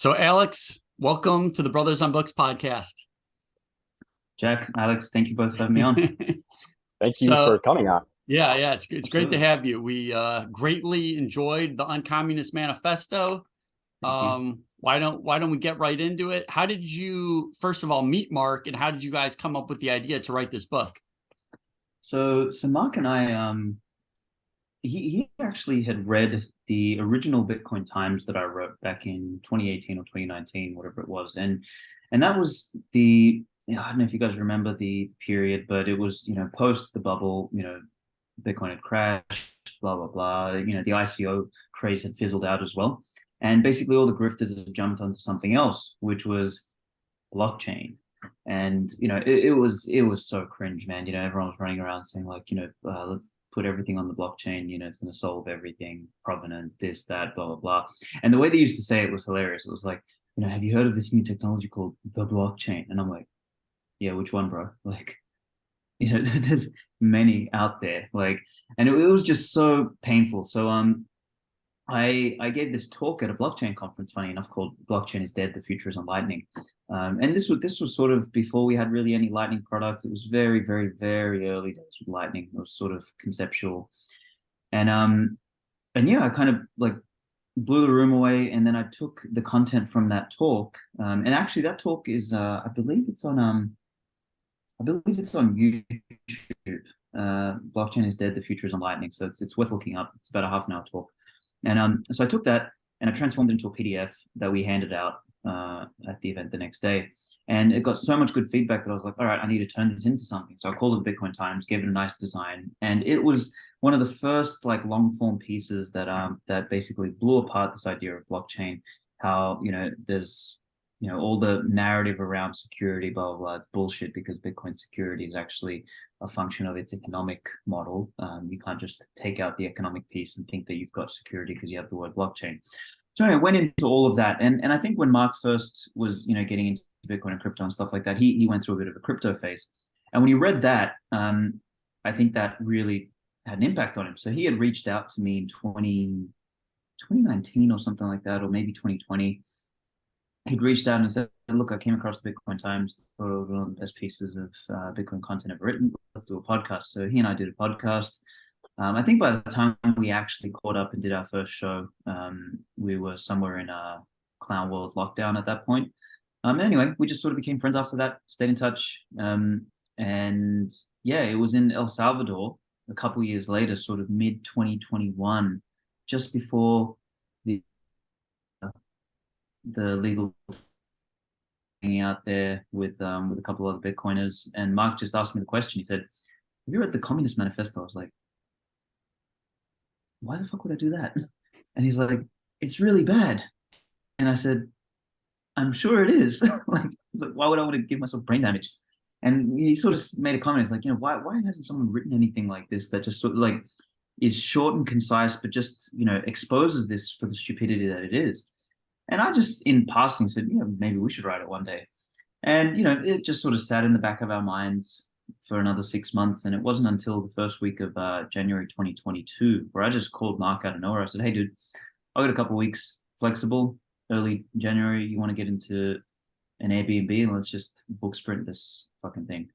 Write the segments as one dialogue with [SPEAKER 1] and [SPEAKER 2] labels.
[SPEAKER 1] So, Alex, welcome to the Brothers on Books podcast.
[SPEAKER 2] Jack, Alex, thank you both for having me on.
[SPEAKER 3] Thank you for
[SPEAKER 1] So,
[SPEAKER 3] coming on.
[SPEAKER 1] yeah, it's great to
[SPEAKER 2] Absolutely.
[SPEAKER 1] have you. We greatly enjoyed the Uncommunist Manifesto.
[SPEAKER 2] Thank you.
[SPEAKER 1] Why don't we get right into it? How did you, first of all, meet Mark, and how did you guys come up with the idea to write this book?
[SPEAKER 2] So Mark and I, he actually had read the original Bitcoin Times that I wrote back in 2018 or 2019, whatever it was, and that was I don't know if you guys remember the period, but it was post the bubble, Bitcoin had crashed, blah blah blah. The ICO craze had fizzled out as well, and basically all the grifters had jumped onto something else, which was blockchain. And it was so cringe, man. Everyone was running around saying like, let's put everything on the blockchain. It's going to solve everything, provenance, this, that, blah blah blah. And the way they used to say it was hilarious. It was like, have you heard of this new technology called the blockchain? And I'm like, yeah, which one, bro? Like, there's many out there. Like, and it was just so painful. So I gave this talk at a blockchain conference, funny enough, called "Blockchain is Dead: The Future is on Lightning," and this was sort of before we had really any Lightning products. It was very, very, very early days with Lightning. It was sort of conceptual, and yeah, I kind of like blew the room away. And then I took the content from that talk, and actually that talk is I believe it's on YouTube. Blockchain is Dead: The Future is on Lightning. So it's worth looking up. It's about a half an hour talk. And so I took that and I transformed it into a PDF that we handed out at the event the next day. And it got so much good feedback that I was like, all right, I need to turn this into something. So I called it Bitcoin Times, gave it a nice design. And it was one of the first like long form pieces that basically blew apart this idea of blockchain, how, there's, all the narrative around security, blah, blah, blah. It's bullshit because Bitcoin security is actually a function of its economic model. You can't just take out the economic piece and think that you've got security because you have the word blockchain. So I went into all of that. And I think when Mark first was, getting into Bitcoin and crypto and stuff like that, he went through a bit of a crypto phase. And when he read that, I think that really had an impact on him. So he had reached out to me in 2019 or something like that, or maybe 2020. He'd reached out and said, look, I came across the Bitcoin Times, thought it was one of the best pieces of Bitcoin content ever written. Let's do a podcast. So he and I did a podcast. I think by the time we actually caught up and did our first show, we were somewhere in a clown world lockdown at that point. Anyway, we just sort of became friends after that, stayed in touch. And yeah, it was in El Salvador a couple of years later, sort of mid 2021, just before the legal thing out there with a couple of other Bitcoiners. And Mark just asked me the question. He said, have you read the Communist Manifesto? I was like, why the fuck would I do that? And he's like, it's really bad. And I said, I'm sure it is. He's like, why would I want to give myself brain damage? And he sort of made a comment. It's like, why hasn't someone written anything like this that just sort of like is short and concise, but just, exposes this for the stupidity that it is. And I just, in passing, said, maybe we should write it one day. And, it just sort of sat in the back of our minds for another 6 months. And it wasn't until the first week of January 2022 where I just called Mark out of nowhere. I said, hey, dude, I got a couple of weeks flexible, early January. You want to get into an Airbnb and let's just book sprint this fucking thing.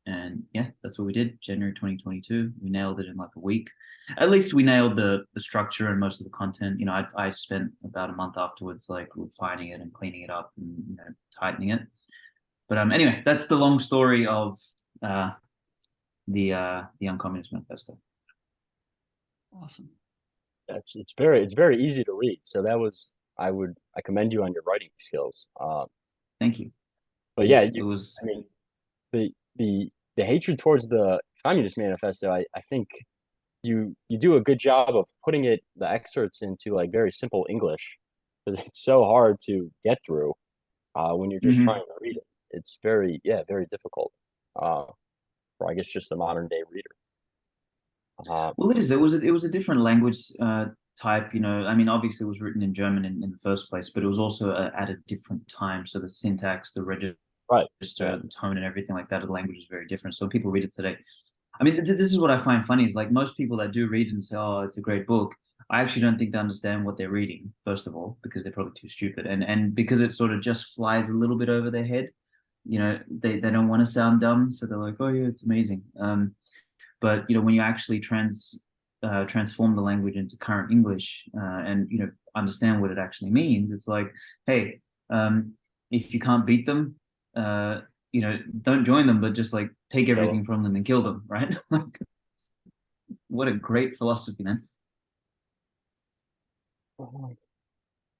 [SPEAKER 2] And yeah, that's what we did. January 2022, we nailed it in like a week. At least we nailed the structure and most of the content. I spent about a month afterwards like refining it and cleaning it up and tightening it. But anyway, that's the long story of the Uncommunist Manifesto.
[SPEAKER 1] Awesome.
[SPEAKER 3] It's very easy to read. So I commend you on your writing skills.
[SPEAKER 2] Thank you.
[SPEAKER 3] But yeah,
[SPEAKER 2] it was.
[SPEAKER 3] I mean, the hatred towards the Communist Manifesto, I think you do a good job of putting the excerpts into like very simple English, because it's so hard to get through when you're just trying to read it. It's very difficult for, I guess, just a modern day reader.
[SPEAKER 2] Well, it is. It was a different language type. Obviously it was written in German in the first place, but it was also at a different time. So the syntax, the register, the tone, and everything like that of the language is very different. So people read it today. This is what I find funny is like most people that do read and say, oh, it's a great book. I actually don't think they understand what they're reading, first of all, because they're probably too stupid, and because it sort of just flies a little bit over their head. They don't want to sound dumb, so they're like, oh yeah, it's amazing. But when you actually transform the language into current English, and understand what it actually means, it's like, hey, if you can't beat them, don't join them, but just like take everything from them and kill them, right? Like, what a great philosophy, man.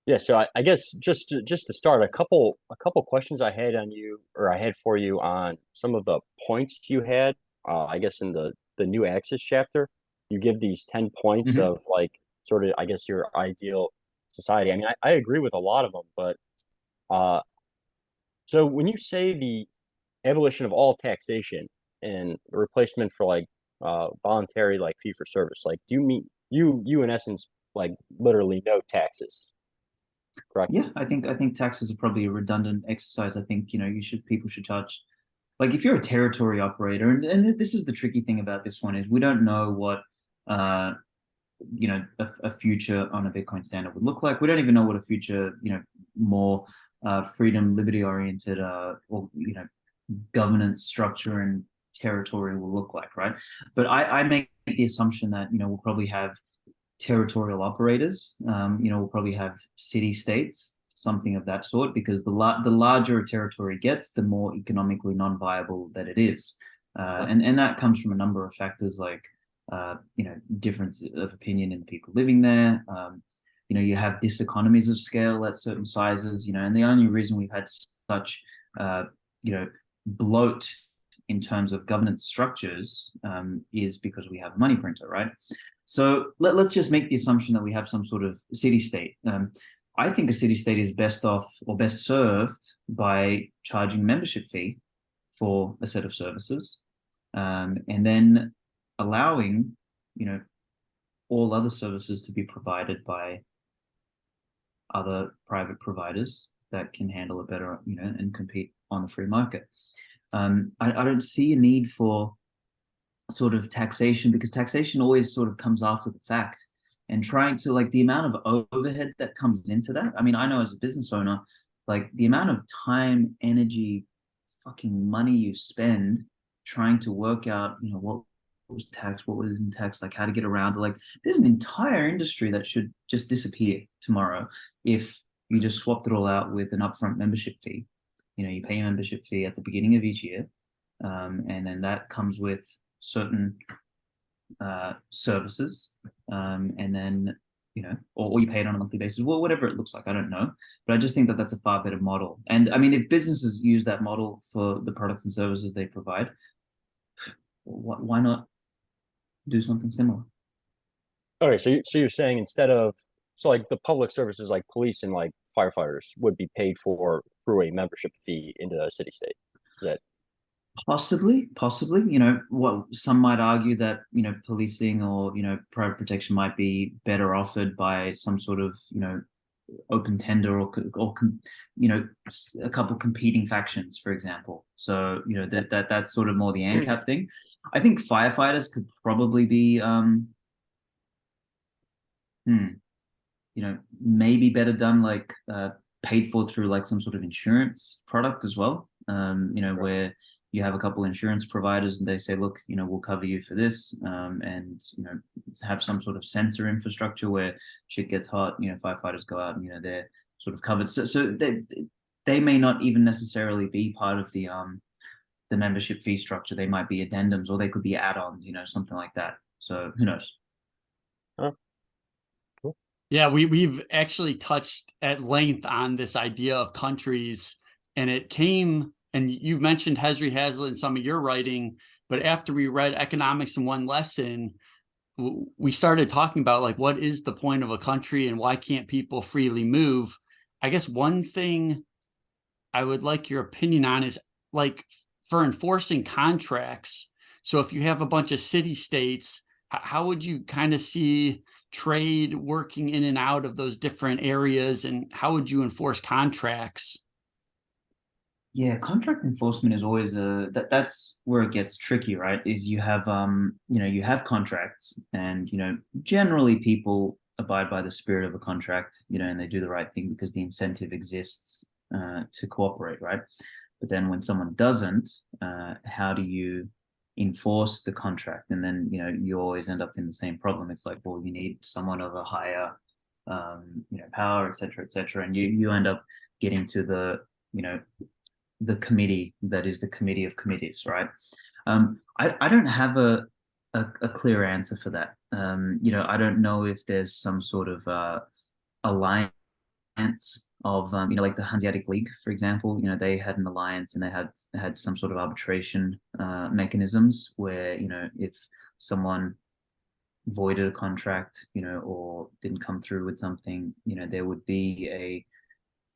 [SPEAKER 3] Yeah, so I guess just to start, a couple questions I had on you, or I had for you on some of the points you had. I guess in the New Axis chapter, you give these 10 points
[SPEAKER 2] Mhm.
[SPEAKER 3] of like sort of, I guess, your ideal society. I mean, I agree with a lot of them, but so when you say the abolition of all taxation and the replacement for like voluntary like fee for service, like do you mean you in essence like literally no taxes, correct?
[SPEAKER 2] Yeah, I think taxes are probably a redundant exercise. I think people should charge, like, if you're a territory operator, and this is the tricky thing about this one, is we don't know what uh a future on a Bitcoin standard would look like. We don't even know what a future more freedom, liberty oriented or governance structure and territory will look like, right? But I make the assumption that we'll probably have territorial operators. We'll probably have city states, something of that sort, because the larger a territory gets, the more economically non-viable that it is, and that comes from a number of factors, like difference of opinion in the people living there. You have diseconomies of scale at certain sizes. And the only reason we've had such bloat in terms of governance structures is because we have a money printer, right? So let's just make the assumption that we have some sort of city state. I think a city state is best off or best served by charging membership fee for a set of services, and then allowing all other services to be provided by other private providers that can handle it better, and compete on the free market. I don't see a need for sort of taxation, because taxation always sort of comes after the fact, and trying to, like, the amount of overhead that comes into that. I mean, I know as a business owner, like, the amount of time, energy, fucking money you spend trying to work out, what was tax, what wasn't tax, like how to get around it. Like, there's an entire industry that should just disappear tomorrow if you just swapped it all out with an upfront membership fee. You pay a membership fee at the beginning of each year, and then that comes with certain services, and then or you pay it on a monthly basis, well, whatever it looks like, I don't know, but I just think that that's a far better model. And I mean, if businesses use that model for the products and services they provide, why not do something similar?
[SPEAKER 3] Okay, so you're saying instead of, so like the public services like police and like firefighters would be paid for through a membership fee into a city state. Is that
[SPEAKER 2] Possibly. What some might argue that policing or private protection might be better offered by some sort of open tender, or a couple competing factions, for example. So that's sort of more the ANCAP thing. I think firefighters could probably be maybe better done, like paid for through like some sort of insurance product as well. Where you have a couple insurance providers and they say, look, we'll cover you for this, and have some sort of sensor infrastructure where shit gets hot, firefighters go out and they're sort of covered. So they may not even necessarily be part of the membership fee structure. They might be addendums, or they could be add-ons, something like that. So who knows?
[SPEAKER 3] cool?
[SPEAKER 1] Yeah, we've actually touched at length on this idea of countries, and it came, and you've mentioned Hesry Hazlitt in some of your writing, but after we read Economics in One Lesson, we started talking about, like, what is the point of a country and why can't people freely move? I guess one thing I would like your opinion on is, like, for enforcing contracts. So if you have a bunch of city states, how would you kind of see trade working in and out of those different areas, and how would you enforce contracts?
[SPEAKER 2] Yeah, contract enforcement is always that's where it gets tricky, right? Is you have you have contracts, and generally people abide by the spirit of a contract, and they do the right thing because the incentive exists to cooperate, right? But then when someone doesn't, how do you enforce the contract? And then you always end up in the same problem. It's like, well, you need someone of a higher power, et cetera, and you end up getting to the committee that is the committee of committees, right? I don't have a clear answer for that. I don't know if there's some sort of alliance of like the Hanseatic League, for example. They had an alliance and they had some sort of arbitration mechanisms where if someone voided a contract or didn't come through with something, there would be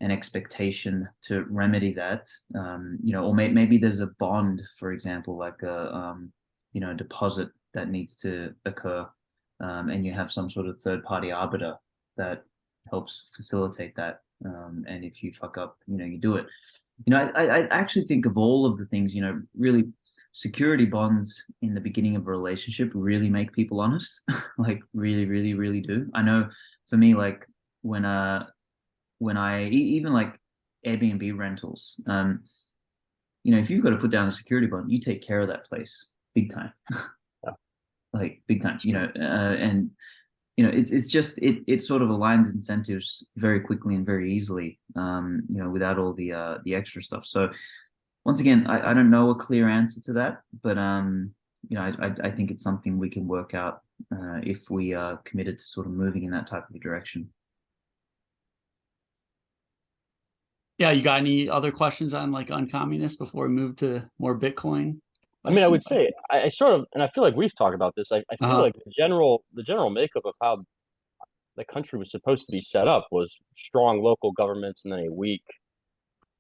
[SPEAKER 2] an expectation to remedy that, or maybe there's a bond, for example, like a deposit that needs to occur, and you have some sort of third party arbiter that helps facilitate that, and if you fuck up, you do it. I actually think of all of the things, really security bonds in the beginning of a relationship really make people honest. Like really, really, really do. I know for me, like when I even like Airbnb rentals, if you've got to put down a security bond, you take care of that place big time. Like big time, and it's just it sort of aligns incentives very quickly and very easily, without all the extra stuff. So once again, I don't know a clear answer to that, but I think it's something we can work out if we are committed to sort of moving in that type of a direction.
[SPEAKER 1] Yeah, you got any other questions on like Uncommunist before we move to more Bitcoin?
[SPEAKER 3] I mean, I would say I sort of, and I feel like we've talked about this. I feel like the general makeup of how the country was supposed to be set up was strong local governments and then a weak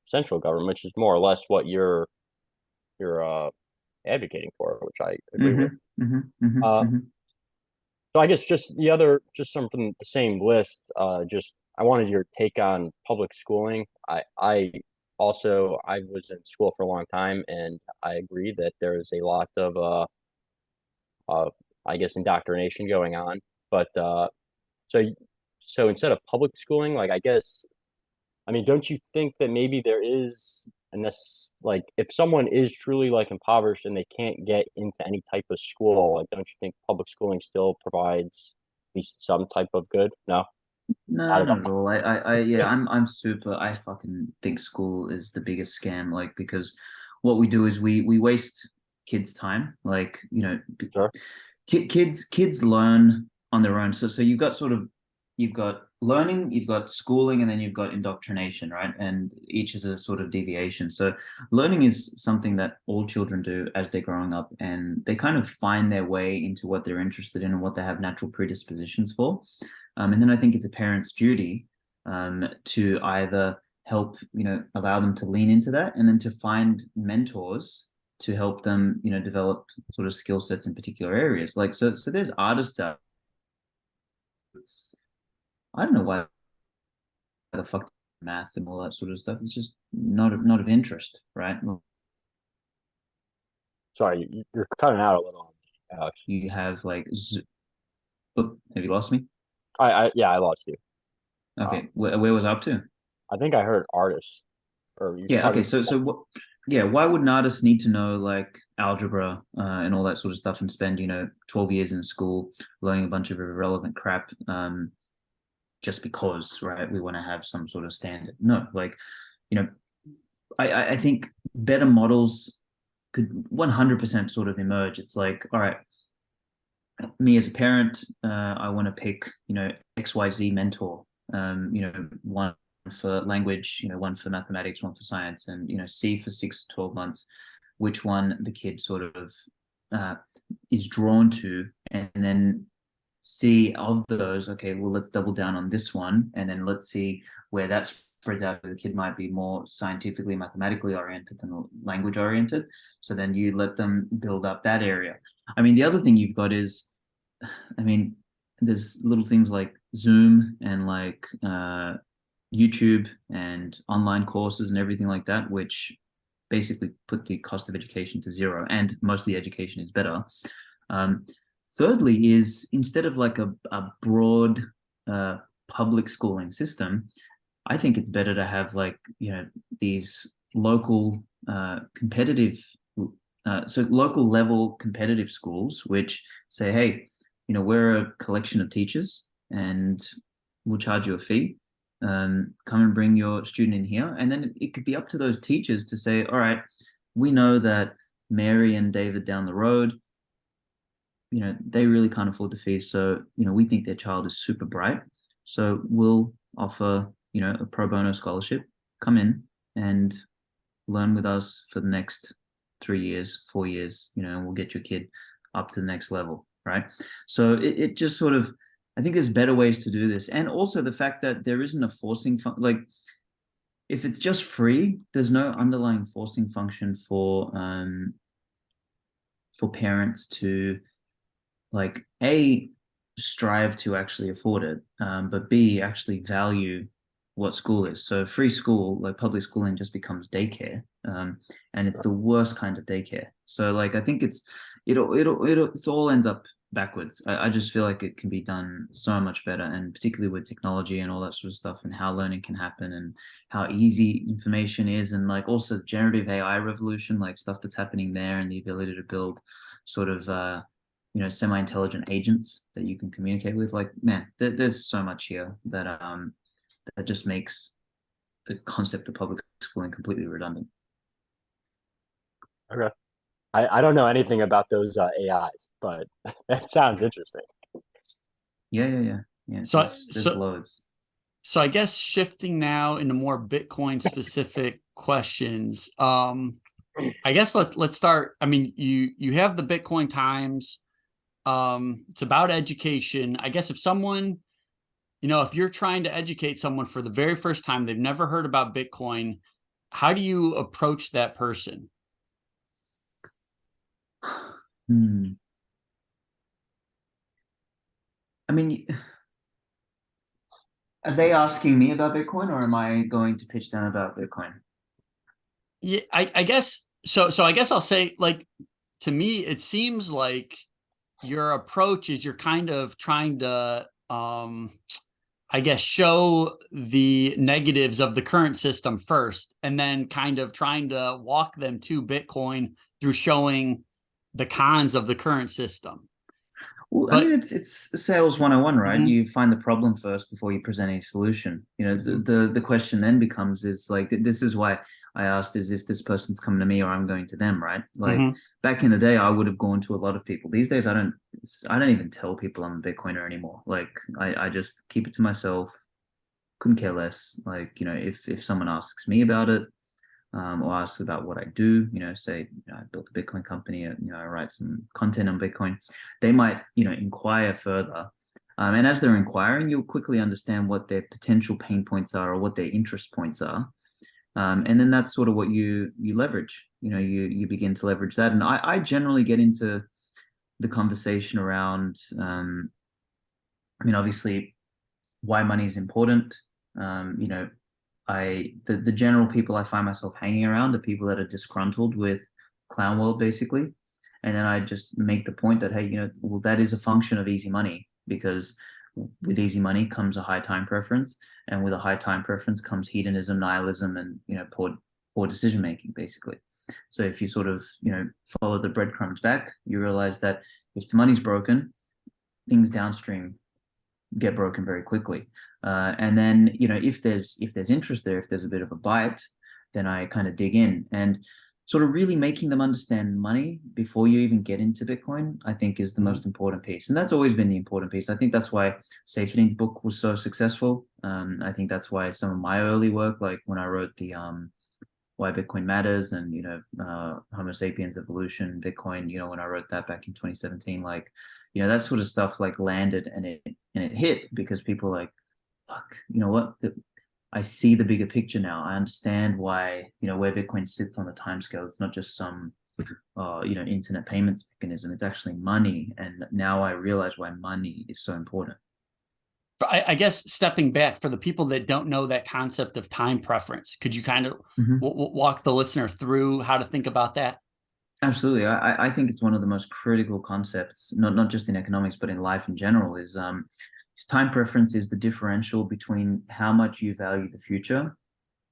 [SPEAKER 3] central government, which is more or less what you're advocating for, which I agree with. So I guess just some from the same list. I wanted your take on public schooling. I was in school for a long time, and I agree that there is a lot of I guess indoctrination going on. But so instead of public schooling, like I mean, don't you think that maybe there is, and this, like, if someone is truly like impoverished and they can't get into any type of school, like, don't you think public schooling still provides at least some type of good? No,
[SPEAKER 2] not at all. I fucking think school is the biggest scam. Like, because what we do is we waste kids' time. Like,
[SPEAKER 3] sure.
[SPEAKER 2] Kids learn on their own. So you've got learning, you've got schooling, and then you've got indoctrination, right? And each is a sort of deviation. So learning is something that all children do as they're growing up, and they kind of find their way into what they're interested in and what they have natural predispositions for. And then I think it's a parent's duty to either help, allow them to lean into that, and then to find mentors to help them, develop sort of skill sets in particular areas. Like, so there's artists out. I don't know why the fuck math and all that sort of stuff. It's just not of interest, right?
[SPEAKER 3] Sorry, you're cutting out a little, Alex.
[SPEAKER 2] You have like, have you lost me?
[SPEAKER 3] I lost you.
[SPEAKER 2] Okay, where was I up to?
[SPEAKER 3] I think I heard artists.
[SPEAKER 2] Okay. So what? Yeah, why would an artist need to know like algebra and all that sort of stuff and spend 12 years in school learning a bunch of irrelevant crap? Just because, right, we want to have some sort of standard. No, like, I think better models could 100% sort of emerge. It's like, all right, me as a parent, I want to pick, XYZ mentor, one for language, one for mathematics, one for science, and, see for 6 to 12 months which one the kid sort of is drawn to, and then see of those, okay, well, let's double down on this one, and then let's see where that spreads out. The kid might be more scientifically, mathematically oriented than language oriented. So then you let them build up that area. I mean, the other thing you've got is, I mean, there's little things like Zoom and like YouTube and online courses and everything like that, which basically put the cost of education to zero, and mostly education is better. Thirdly is, instead of like a broad public schooling system, I think it's better to have like, these local competitive, so local level competitive schools, which say, hey, we're a collection of teachers and we'll charge you a fee. Come and bring your student in here. And then it could be up to those teachers to say, all right, we know that Mary and David down the road, they really can't afford the fees. So, we think their child is super bright. So we'll offer, a pro bono scholarship, come in and learn with us for the next 3 years, 4 years, and we'll get your kid up to the next level, right? So it just sort of, I think there's better ways to do this. And also the fact that there isn't a forcing, like if it's just free, there's no underlying forcing function for parents to like A, strive to actually afford it, but B, actually value what school is. So free school, like public schooling, just becomes daycare, and it's the worst kind of daycare. So like I think it all ends up backwards. I just feel like it can be done so much better, and particularly with technology and all that sort of stuff, and how learning can happen, and how easy information is, and like also generative AI revolution, like stuff that's happening there, and the ability to build sort of semi-intelligent agents that you can communicate with. Like, man, there's so much here that that just makes the concept of public schooling completely redundant.
[SPEAKER 3] Okay. I don't know anything about those AIs, but that sounds interesting.
[SPEAKER 2] Yeah.
[SPEAKER 1] So,
[SPEAKER 2] there's loads.
[SPEAKER 1] So I guess shifting now into more Bitcoin specific questions. I guess let's start. I mean, you have the Bitcoin Times. It's about education. I guess if someone, if you're trying to educate someone for the very first time, they've never heard about Bitcoin, how do you approach that person?
[SPEAKER 2] I mean, are they asking me about Bitcoin, or am I going to pitch them about Bitcoin?
[SPEAKER 1] Yeah, I guess so. So I guess I'll say, like, to me, it seems like your approach is you're kind of trying to, I guess, show the negatives of the current system first, and then kind of trying to walk them to Bitcoin through showing the cons of the current system.
[SPEAKER 2] Well, I mean, it's sales 101, right?
[SPEAKER 1] Mm-hmm.
[SPEAKER 2] You find the problem first before you present a solution. The question then becomes is like, this is why I asked is if this person's coming to me or I'm going to them, right? Like back in the day, I would have gone to a lot of people. These days, I don't even tell people I'm a Bitcoiner anymore. Like I just keep it to myself. Couldn't care less. Like, if someone asks me about it, or ask about what I do, say, I built a Bitcoin company, I write some content on Bitcoin, they might, inquire further. And as they're inquiring, you'll quickly understand what their potential pain points are or what their interest points are. And then that's sort of what you leverage, you begin to leverage that. And I generally get into the conversation around, obviously why money is important. The general people I find myself hanging around are people that are disgruntled with clown world, basically. And then I just make the point that, hey, well, that is a function of easy money, because with easy money comes a high time preference, and with a high time preference comes hedonism, nihilism, and poor decision making, basically. So if you sort of follow the breadcrumbs back, you realize that if the money's broken, things downstream get broken very quickly. And then, if there's interest there, if there's a bit of a bite, then I kind of dig in, and sort of really making them understand money before you even get into Bitcoin, I think is the most important piece. And that's always been the important piece. I think that's why Seyfedin's book was so successful. I think that's why some of my early work, like when I wrote the Why Bitcoin Matters and, Homo sapiens evolution, Bitcoin, when I wrote that back in 2017, like, that sort of stuff like landed and it hit, because people are like, fuck, you know what? I see the bigger picture now. I understand why, where Bitcoin sits on the timescale. It's not just some, internet payments mechanism. It's actually money. And now I realize why money is so important.
[SPEAKER 1] I guess stepping back, for the people that don't know that concept of time preference, could you kind of walk the listener through how to think about that?
[SPEAKER 2] Absolutely. I think it's one of the most critical concepts, not just in economics, but in life in general, is Time preference is the differential between how much you value the future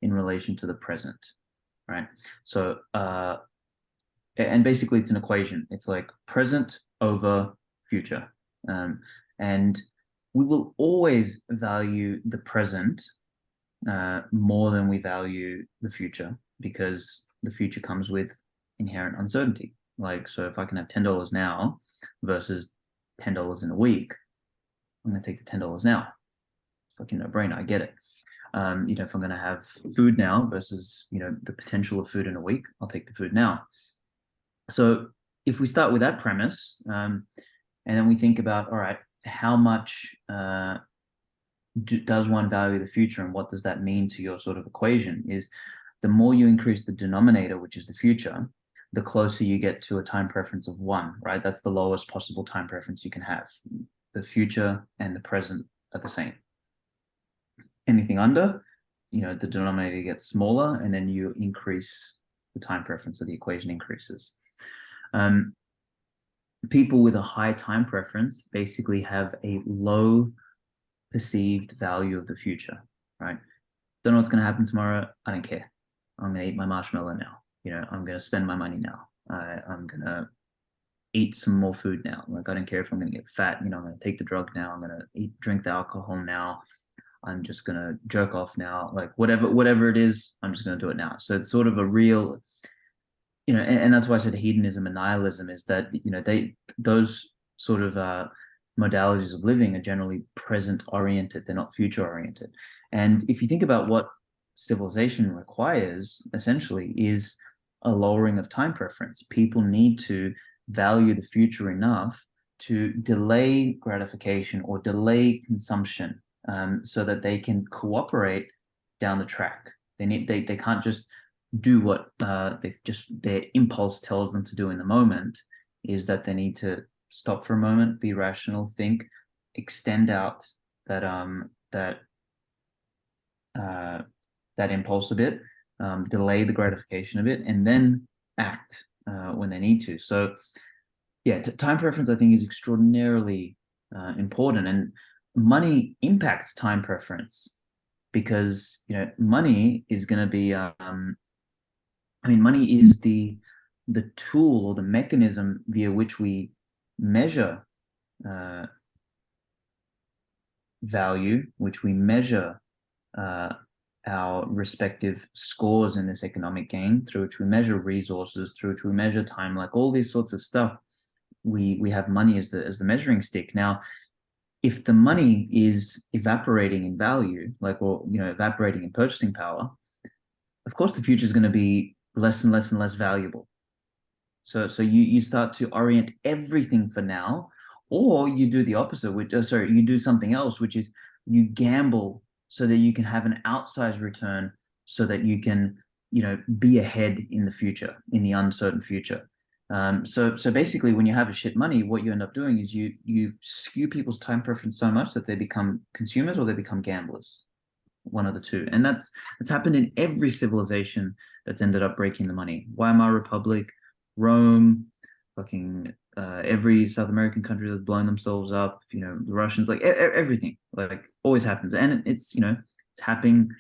[SPEAKER 2] in relation to the present, right? So, and basically it's an equation. It's like present over future. And we will always value the present more than we value the future, because the future comes with inherent uncertainty. Like, so if I can have $10 now versus $10 in a week, I'm going to take the $10 now. Fucking no brainer. I get it. If I'm going to have food now versus, the potential of food in a week, I'll take the food now. So if we start with that premise, and then we think about, all right, how much does one value the future, and what does that mean to your sort of equation? Is the more you increase the denominator, which is the future, the closer you get to a time preference of 1, right? That's the lowest possible time preference you can have. The future and the present are the same. Anything under, the denominator gets smaller, and then you increase the time preference, so the equation increases. People with a high time preference basically have a low perceived value of the future, right? Don't know what's going to happen tomorrow. I don't care. I'm going to eat my marshmallow now. I'm going to spend my money now. I'm going to eat some more food now. Like, I don't care if I'm going to get fat. I'm going to take the drug now. I'm going to drink the alcohol now. I'm just going to jerk off now. Like, whatever it is, I'm just going to do it now. So it's sort of a real, and that's why I said hedonism and nihilism is that, those sort of modalities of living are generally present oriented. They're not future oriented. And if you think about what civilization requires, essentially, is a lowering of time preference. People need to value the future enough to delay gratification or delay consumption, so that they can cooperate down the track. They can't just do what their impulse tells them to do in the moment. Is that they need to stop for a moment, be rational, think, extend out that impulse a bit, delay the gratification a bit, and then act when they need to. So yeah, time preference, I think, is extraordinarily important, and money impacts time preference, because money is going to be money is the tool or the mechanism via which we measure value, which we measure our respective scores in this economic game, through which we measure resources, through which we measure time, like all these sorts of stuff. We have money as the measuring stick. Now, if the money is evaporating in value, evaporating in purchasing power, of course the future is going to be less and less and less valuable. So you start to orient everything for now, or you do the opposite, you do something else, which is you gamble so that you can have an outsized return, so that you can, be ahead in the future, in the uncertain future. So basically, when you have a shit money, what you end up doing is you skew people's time preference so much that they become consumers or they become gamblers, one of the two. And that's happened in every civilization that's ended up breaking the money. Weimar Republic, Rome, fucking every South American country that's blown themselves up, the Russians, like everything, like always happens. And it's happening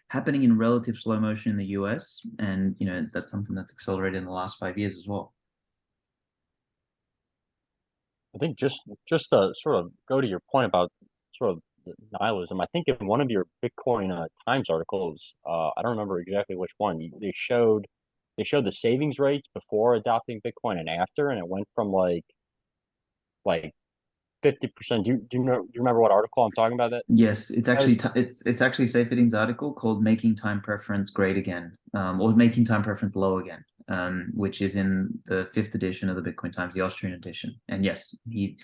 [SPEAKER 2] in relative slow motion in the US, and that's something that's accelerated in the last 5 years as well.
[SPEAKER 3] I think just to sort of go to your point about sort of nihilism, I think in one of your Bitcoin Times articles, I don't remember exactly which one, they showed the savings rates before adopting Bitcoin and after, and it went from like 50%. Do you remember what article I'm talking about? That
[SPEAKER 2] Yes, it's actually it's actually Seyfedin's article called "Making Time Preference Great Again," or "Making Time Preference Low Again," which is in the 5th edition of the Bitcoin Times, the Austrian edition. And yes, he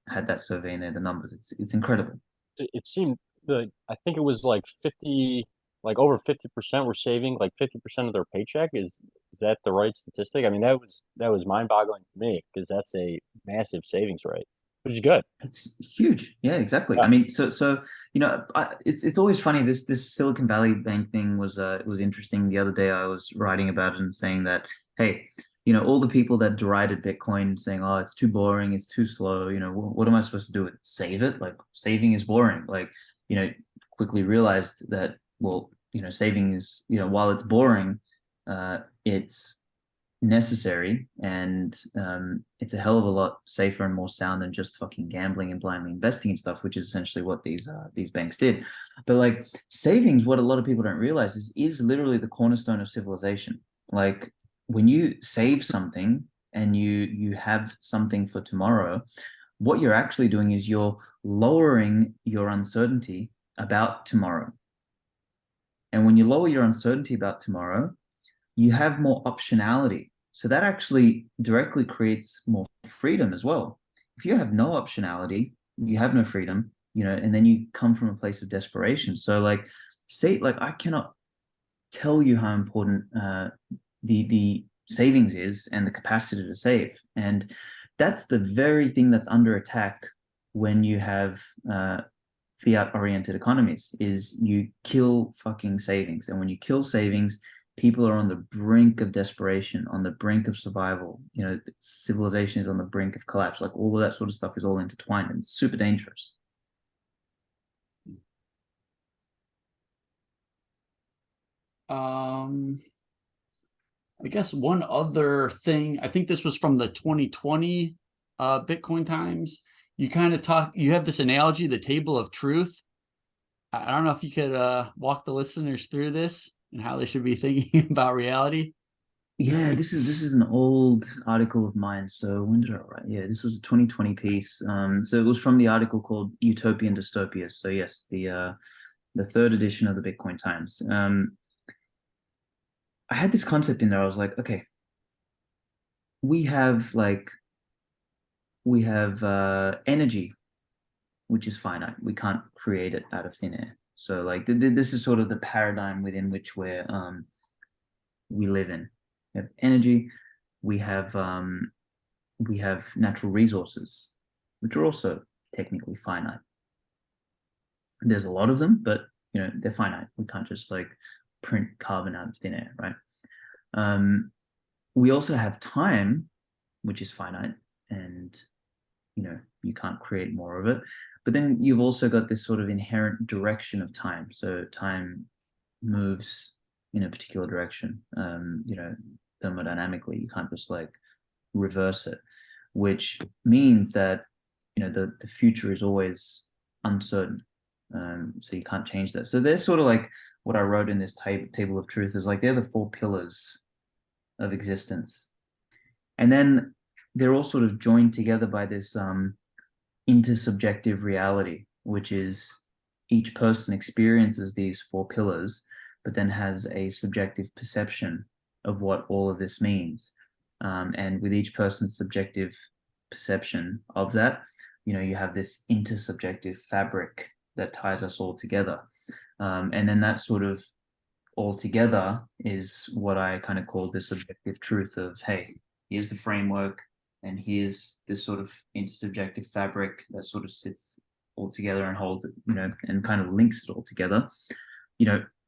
[SPEAKER 2] had that survey in there. The numbers, it's incredible.
[SPEAKER 3] It seemed I think it was like 50, like over 50% were saving like 50% of their paycheck. Is that the right statistic? I mean, that was mind-boggling to me, because that's a massive savings rate, which is good.
[SPEAKER 2] It's huge. Yeah, exactly.
[SPEAKER 3] Yeah.
[SPEAKER 2] I mean, so it's always funny. This Silicon Valley Bank thing was interesting. The other day I was writing about it and saying that, hey, all the people that derided Bitcoin saying, oh, it's too boring, it's too slow, what am I supposed to do with it? Save it? Like, saving is boring. Like, quickly realized that, well, saving is, while it's boring, it's necessary, and it's a hell of a lot safer and more sound than just fucking gambling and blindly investing in stuff, which is essentially what these banks did. But like, savings, what a lot of people don't realize is literally the cornerstone of civilization. Like, when you save something and you have something for tomorrow, what you're actually doing is you're lowering your uncertainty about tomorrow. And when you lower your uncertainty about tomorrow, you have more optionality. So that actually directly creates more freedom as well. If you have no optionality, you have no freedom, and then you come from a place of desperation. So like, I cannot tell you how important the savings is, and the capacity to save. And that's the very thing that's under attack when you have fiat-oriented economies, is you kill fucking savings. And when you kill savings, people are on the brink of desperation, on the brink of survival. Civilization is on the brink of collapse. Like, all of that sort of stuff is all intertwined, and it's super dangerous.
[SPEAKER 1] I guess one other thing, I think this was from the 2020 Bitcoin Times. You kind of you have this analogy, the table of truth. I don't know if you could walk the listeners through this and how they should be thinking about reality.
[SPEAKER 2] Yeah, this is an old article of mine. So when did I write? Yeah, this was a 2020 piece. So it was from the article called Utopian Dystopia. So yes, the third edition of the Bitcoin Times. I had this concept in there. I was like, okay, we have energy, which is finite. We can't create it out of thin air. So like, this is sort of the paradigm within which we live in. We have energy. We have natural resources, which are also technically finite. There's a lot of them, but they're finite. We can't just like print carbon out of thin air, right? We also have time, which is finite, and you can't create more of it. But then you've also got this sort of inherent direction of time. So time moves in a particular direction, thermodynamically. You can't just like reverse it, which means that the future is always uncertain. So you can't change that. So they're sort of like what I wrote in this table of truth, is like, they're the 4 pillars of existence. And then they're all sort of joined together by this intersubjective reality, which is each person experiences these 4 pillars, but then has a subjective perception of what all of this means. And with each person's subjective perception of that, you have this intersubjective fabric that ties us all together. And then that sort of all together is what I kind of call the subjective truth of, hey, here's the framework, and here's this sort of intersubjective fabric that sort of sits all together and holds it, and kind of links it all together.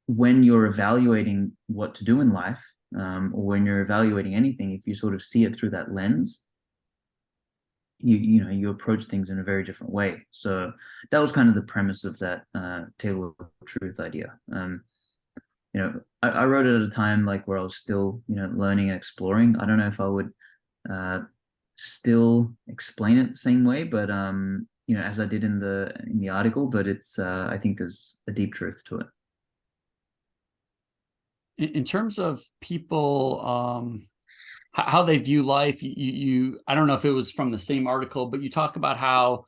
[SPEAKER 2] When you're evaluating what to do in life, or when you're evaluating anything, if you sort of see it through that lens, you approach things in a very different way. So that was kind of the premise of that table of truth idea. I wrote it at a time like where I was still learning and exploring. I don't know if I would still explain it the same way, but as I did in the article. But it's I think there's a deep truth to it.
[SPEAKER 1] In terms of people, how they view life, I don't know if it was from the same article, but you talk about how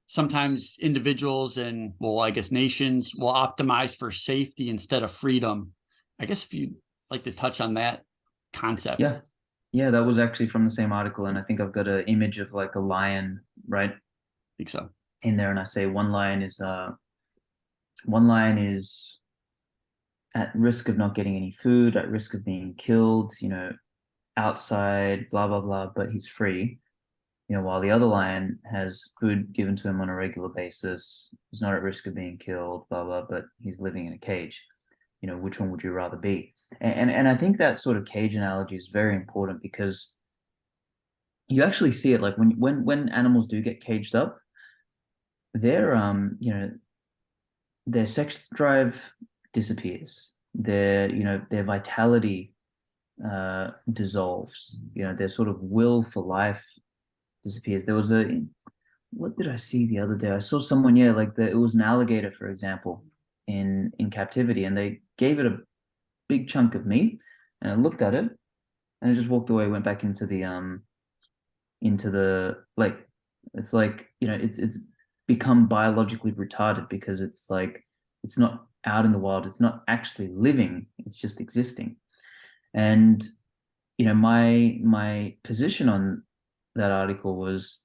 [SPEAKER 1] sometimes individuals and, well, I guess nations will optimize for safety instead of freedom. I guess if you'd like to touch on that concept.
[SPEAKER 2] Yeah, that was actually from the same article. And I think I've got an image of like a lion, right?
[SPEAKER 1] I think so.
[SPEAKER 2] In there. And I say one lion is at risk of not getting any food, at risk of being killed, outside, blah, blah, blah, but he's free. While the other lion has food given to him on a regular basis, he's not at risk of being killed, blah, blah, but he's living in a cage. which one would you rather be? And I think that sort of cage analogy is very important, because you actually see it, like when animals do get caged up, their their sex drive disappears, their vitality dissolves, their sort of will for life disappears. There was what did I see the other day? I saw someone, it was an alligator, for example, in captivity, and they gave it a big chunk of meat, and I looked at it, and it just walked away, went back into the like, it's like, it's become biologically retarded, because it's like, it's not out in the wild, it's not actually living, it's just existing. And my position on that article was,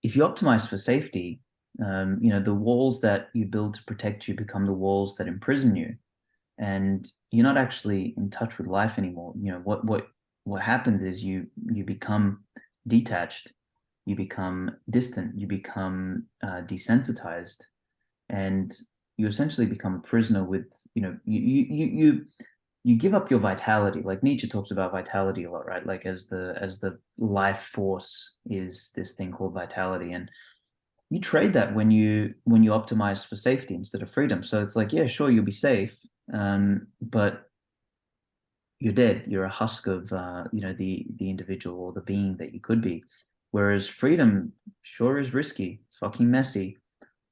[SPEAKER 2] if you optimize for safety, the walls that you build to protect you become the walls that imprison you, and you're not actually in touch with life anymore. What happens is you become detached, you become distant, you become desensitized, and you essentially become a prisoner with, you give up your vitality. Like Nietzsche talks about vitality a lot, right? Like as the life force is this thing called vitality, and you trade that when you optimize for safety instead of freedom. So it's like, yeah, sure, you'll be safe, but you're dead. You're a husk of the individual or the being that you could be. Whereas freedom sure is risky. It's fucking messy.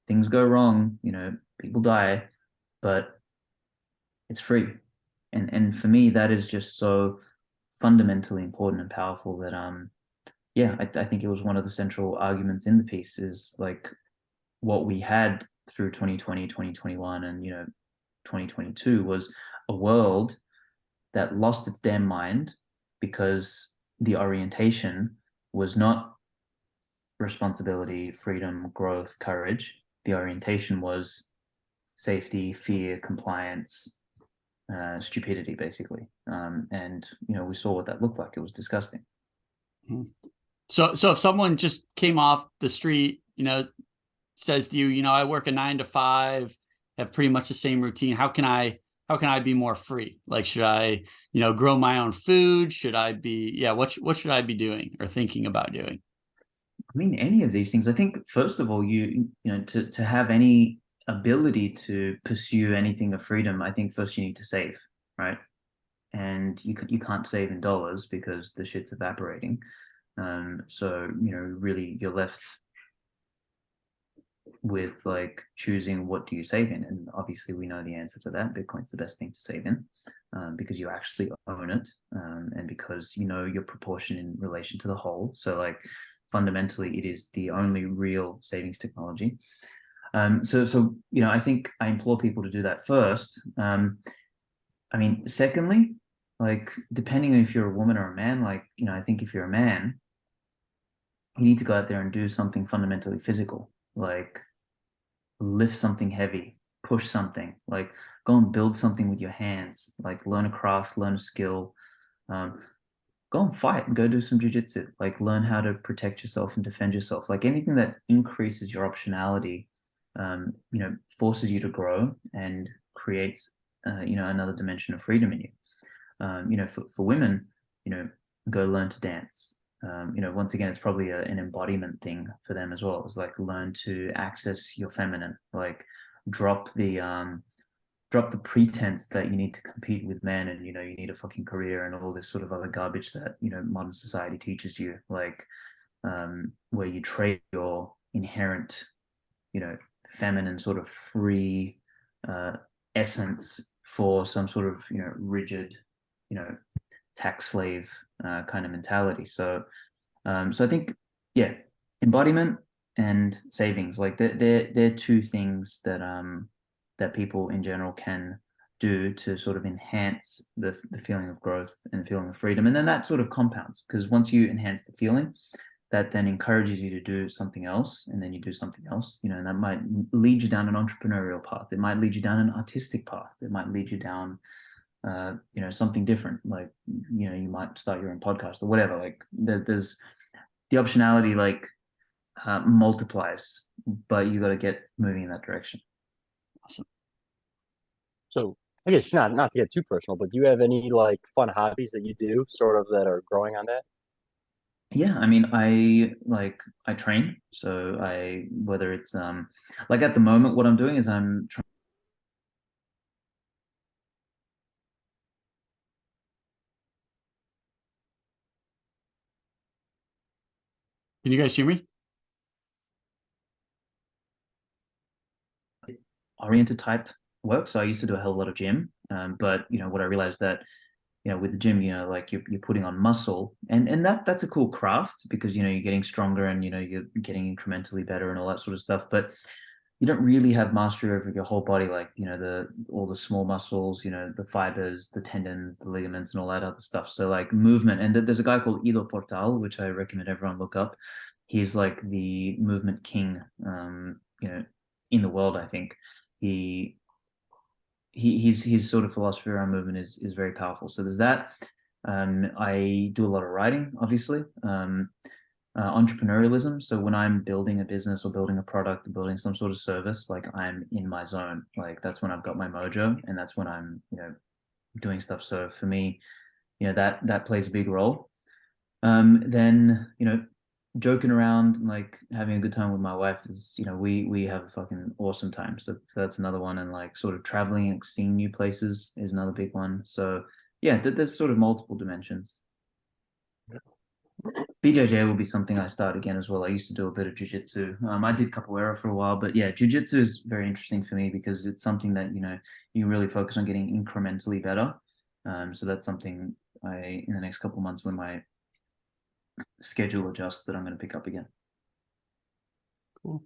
[SPEAKER 2] Things go wrong. People die, but it's free. And for me, that is just so fundamentally important and powerful that I think it was one of the central arguments in the piece, is like what we had through 2020, 2021, and 2022 was a world that lost its damn mind, because the orientation was not responsibility, freedom, growth, courage. The orientation was safety, fear, compliance, stupidity, basically. And we saw what that looked like. It was disgusting.
[SPEAKER 1] So if someone just came off the street, says to you, I work a 9 to 5, have pretty much the same routine. How can I be more free? Like, should I, grow my own food? Should I be, what should I be doing or thinking about doing?
[SPEAKER 2] I mean, any of these things. I think first of all, to have any ability to pursue anything of freedom, I think first you need to save, right? And you can't save in dollars, because the shit's evaporating. So really you're left with like choosing, what do you save in? And obviously we know the answer to that. Bitcoin's the best thing to save in, because you actually own it, and because your proportion in relation to the whole. So like fundamentally it is the only real savings technology. So I think I implore people to do that first. I mean, secondly, like, depending on if you're a woman or a man, like, I think if you're a man, you need to go out there and do something fundamentally physical, like lift something heavy, push something, like go and build something with your hands, like learn a craft, learn a skill, go and fight and go do some jiu-jitsu, like learn how to protect yourself and defend yourself, like anything that increases your optionality, forces you to grow and creates, another dimension of freedom in you. For women, go learn to dance. Once again, it's probably an embodiment thing for them as well. It's like learn to access your feminine, like drop the pretense that you need to compete with men, and you need a fucking career and all this sort of other garbage that modern society teaches you, like where you trade your inherent feminine sort of free essence for some sort of rigid tax slave kind of mentality. So I think embodiment and savings, like they're two things that that people in general can do to sort of enhance the feeling of growth and feeling of freedom. And then that sort of compounds, because once you enhance the feeling, that then encourages you to do something else, and then you do something else, and that might lead you down an entrepreneurial path. It might lead you down an artistic path. It might lead you down something different, like you might start your own podcast or whatever. Like there's the optionality, like multiplies, but you got to get moving in that direction.
[SPEAKER 1] Awesome.
[SPEAKER 3] So I guess not to get too personal, but do you have any like fun hobbies that you do sort of that are growing on that?
[SPEAKER 2] Yeah, I mean, I train. So I whether it's like at the moment, what I'm doing is I'm trying.
[SPEAKER 1] Can you guys hear me?
[SPEAKER 2] Oriented type work. So I used to do a hell of a lot of gym. But what I realized that with the gym, like you're putting on muscle, and that's a cool craft because you're getting stronger and you're getting incrementally better and all that sort of stuff. But you don't really have mastery over your whole body, like the all the small muscles, the fibers, the tendons, the ligaments, and all that other stuff. So like movement, and there's a guy called Ido Portal, which I recommend everyone look up. He's like the movement king, in the world. I think he his sort of philosophy around movement is very powerful. So there's that. I do a lot of writing, obviously. Entrepreneurialism. So when I'm building a business or building a product or building some sort of service, like I'm in my zone. Like that's when I've got my mojo, and that's when I'm doing stuff. So for me, that plays a big role. Then joking around and like having a good time with my wife is we have a fucking awesome time. So that's another one, and like sort of traveling and seeing new places is another big one. So yeah, there's sort of multiple dimensions. BJJ will be something I start again as well. I used to do a bit of jujitsu. I did capoeira for a while, but yeah, jujitsu is very interesting for me because it's something that you really focus on getting incrementally better. So that's something in the next couple of months when my schedule adjusts, that I'm going to pick up again.
[SPEAKER 1] Cool.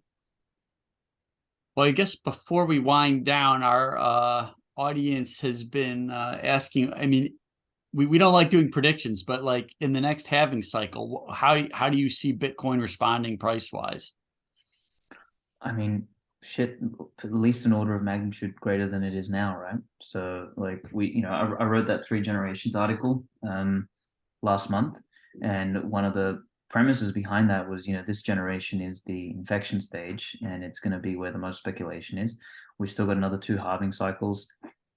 [SPEAKER 1] Well, I guess before we wind down, our audience has been asking. I mean, we don't like doing predictions, but like in the next halving cycle, how do you see Bitcoin responding price wise?
[SPEAKER 2] I mean, shit, at least an order of magnitude greater than it is now, right? So like I wrote that 3 Generations article last month, and one of the premises behind that was this generation is the infection stage, and it's going to be where the most speculation is. We've still got another 2 halving cycles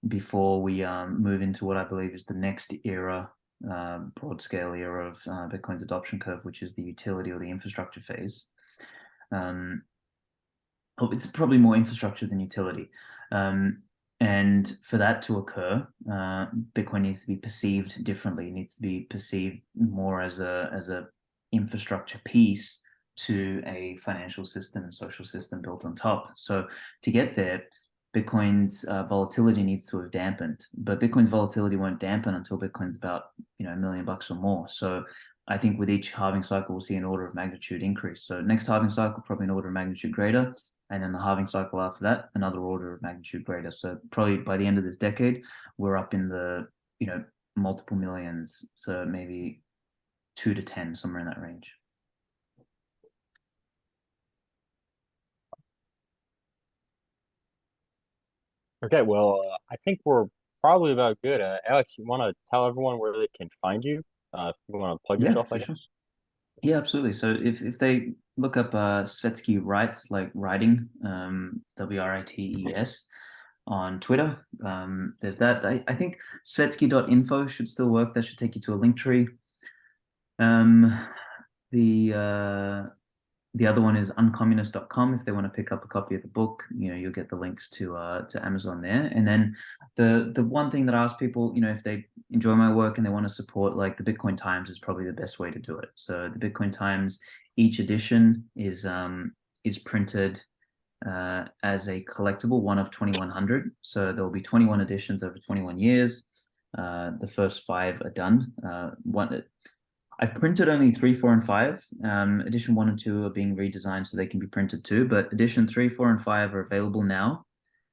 [SPEAKER 2] before we move into what I believe is the next era, broad scale era of Bitcoin's adoption curve, which is the utility or the infrastructure phase. It's probably more infrastructure than utility. And for that to occur, Bitcoin needs to be perceived differently. It needs to be perceived more as a infrastructure piece to a financial system and social system built on top. So to get there, Bitcoin's volatility needs to have dampened, but Bitcoin's volatility won't dampen until Bitcoin's about $1 million or more. So I think with each halving cycle, we'll see an order of magnitude increase. So next halving cycle, probably an order of magnitude greater. And then the halving cycle after that, another order of magnitude greater. So probably by the end of this decade, we're up in the, multiple millions. So maybe 2 to 10, somewhere in that range.
[SPEAKER 3] Okay, well, I think we're probably about good. Alex, you want to tell everyone where they can find you? If you want to plug
[SPEAKER 2] Yeah,
[SPEAKER 3] yourself, I
[SPEAKER 2] for sure.
[SPEAKER 3] guess.
[SPEAKER 2] Yeah, absolutely. So if they look up Svetski Writes, like writing, WRITES, on Twitter, there's that. I think Svetsky.info should still work. That should take you to a link tree. Um, the other one is uncommunist.com. If they want to pick up a copy of the book, you'll get the links to Amazon there. And then the one thing that I ask people, if they enjoy my work and they want to support, like the Bitcoin Times is probably the best way to do it. So the Bitcoin Times, each edition is printed as a collectible, one of 2100. So there will be 21 editions over 21 years. The first 5 are done. I printed only 3, 4, and 5. Edition 1 and 2 are being redesigned so they can be printed too. But edition 3, 4, and 5 are available now.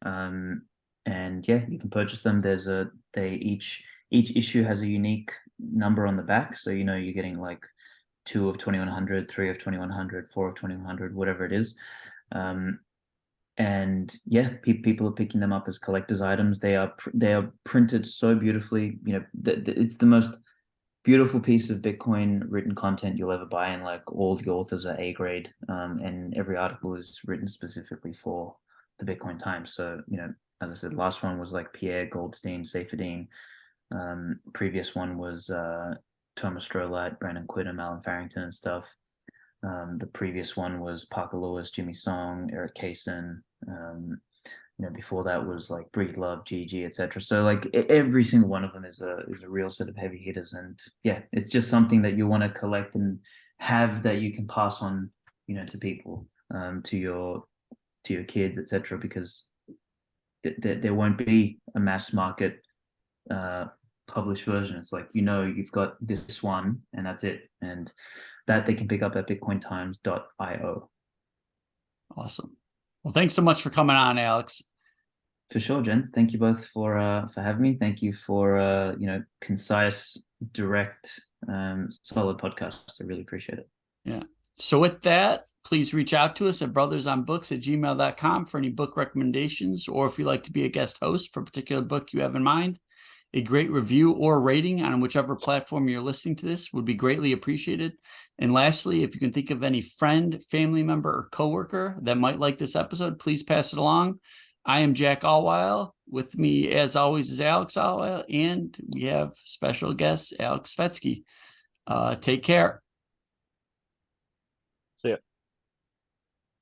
[SPEAKER 2] And yeah, you can purchase them. Each issue has a unique number on the back, so you're getting like 2 of 2100, 3 of 2100, 4 of 2100, whatever it is. And yeah, people are picking them up as collector's items. They are printed so beautifully. It's the most beautiful piece of Bitcoin written content you'll ever buy, and like all the authors are A grade, and every article is written specifically for the Bitcoin Times. So as I said, last one was like Pierre Goldstein, Seyfedin. Previous one was Thomas Strolite, Brandon Quittem, Alan Farrington, and stuff. The previous one was Parker Lewis, Jimmy Song, Eric Kaysen. Before that was like Breedlove, GG, etc. So like every single one of them is a real set of heavy hitters, and yeah, it's just something that you want to collect and have that you can pass on, to people, to your kids, etc. Because there won't be a mass market published version. It's like, you've got this one and that's it, and that they can pick up at bitcointimes.io.
[SPEAKER 1] Awesome. Well, thanks so much for coming on, Aleks.
[SPEAKER 2] For sure, gents. Thank you both for having me. Thank you for concise, direct, solid podcast. I really appreciate it.
[SPEAKER 1] Yeah. So with that, please reach out to us at brothersonbooks@gmail.com for any book recommendations, or if you'd like to be a guest host for a particular book you have in mind. A great review or rating on whichever platform you're listening to this would be greatly appreciated. And lastly, if you can think of any friend, family member, or coworker that might like this episode, please pass it along. I am Jack Allweil. With me, as always, is Aleks Allweil, and we have special guest Aleks Svetski. Take care.
[SPEAKER 3] See ya.